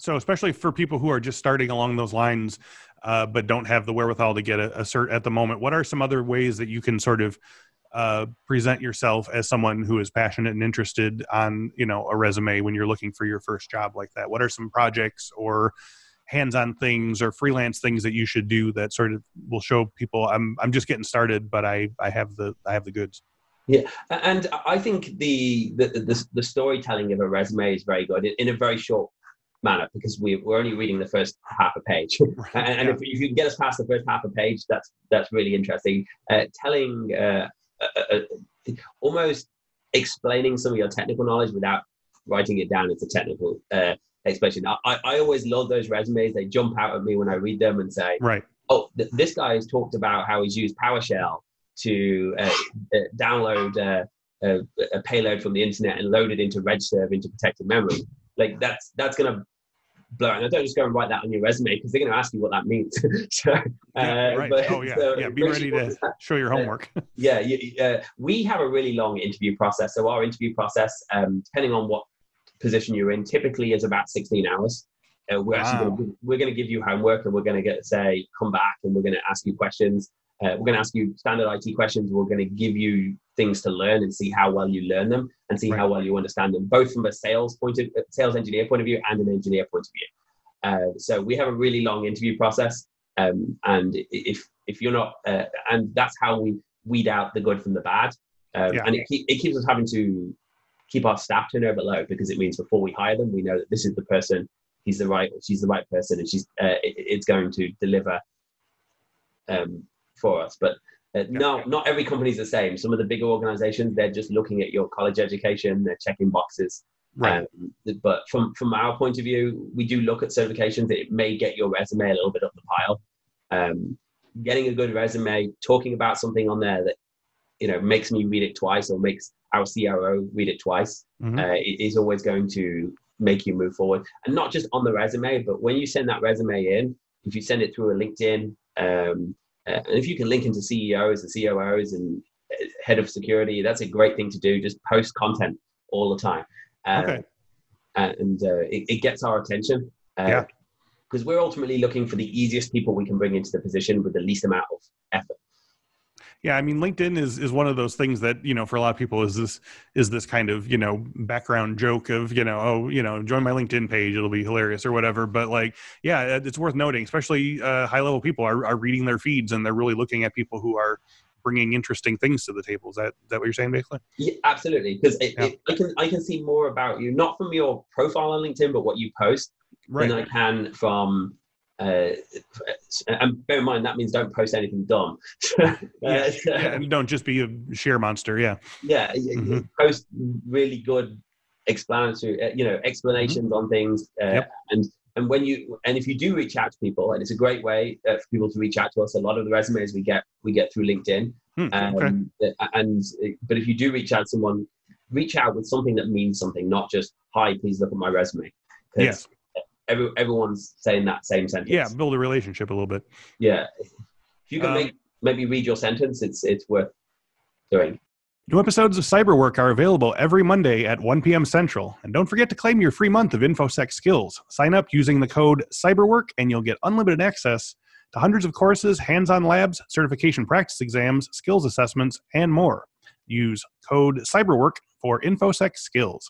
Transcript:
So especially for people who are just starting along those lines, but don't have the wherewithal to get a cert at the moment, what are some other ways that you can sort of present yourself as someone who is passionate and interested on, a resume when you're looking for your first job like that? What are some projects or hands-on things or freelance things that you should do that sort of will show people I'm just getting started, but I have the goods? Yeah, and I think the storytelling of a resume is very good in a very short manner, because we're only reading the first half a page, and if you can get us past the first half a page, that's really interesting. Telling almost explaining some of your technical knowledge without writing it down into technical expression. I always love those resumes. They jump out at me when I read them and say, right, oh, this guy has talked about how he's used PowerShell to download a payload from the internet and load it into RegServe into protected memory. Like that's going to blow it. And don't just go and write that on your resume, because they're going to ask you what that means. So, right. Be ready to show your homework. We have a really long interview process. So our interview process, depending on what position you're in, typically is about 16 hours. We're going to give you homework, and we're going to say, come back, and we're going to ask you questions. We're going to ask you standard IT questions. We're going to give you things to learn and see how well you learn them and see how well you understand them, both from a sales engineer point of view and an engineer point of view. So we have a really long interview process, and if you're not, and that's how we weed out the good from the bad. And it keeps us having to keep our staff turnover low, because it means before we hire them, we know that this is the person, she's the right person, and it's going to deliver for us. But not every company is the same. Some of the bigger organizations, they're just looking at your college education, they're checking boxes. Right. But from our point of view, we do look at certifications. It may get your resume a little bit up the pile. Getting a good resume, talking about something on there that makes me read it twice, or makes our CRO read it twice, is always going to make you move forward. And not just on the resume, but when you send that resume in, if you send it through a LinkedIn, and if you can link into CEOs and COOs and head of security, that's a great thing to do. Just post content all the time. And it gets our attention. Because we're ultimately looking for the easiest people we can bring into the position with the least amount of effort. Yeah, I mean, LinkedIn is one of those things that, for a lot of people is this kind of, background joke of, join my LinkedIn page, it'll be hilarious or whatever. But it's worth noting, especially high level people are reading their feeds, and they're really looking at people who are bringing interesting things to the table. Is that what you're saying, basically? Yeah, absolutely. Because I can see more about you, not from your profile on LinkedIn, but what you post, than I can from... and bear in mind, that means don't post anything dumb. And don't just be a share monster. Post really good explanatory explanations on things, and if you do reach out to people, and it's a great way for people to reach out to us. A lot of the resumes we get through LinkedIn. But if you do reach out to someone, reach out with something that means something, not just, hi, please look at my resume. Yes. Everyone's saying that same sentence. Yeah, build a relationship a little bit. Yeah. If you can maybe read your sentence, it's worth doing. New episodes of Cyberwork are available every Monday at 1 p.m. Central. And don't forget to claim your free month of InfoSec skills. Sign up using the code CYBERWORK, and you'll get unlimited access to hundreds of courses, hands-on labs, certification practice exams, skills assessments, and more. Use code CYBERWORK for InfoSec skills.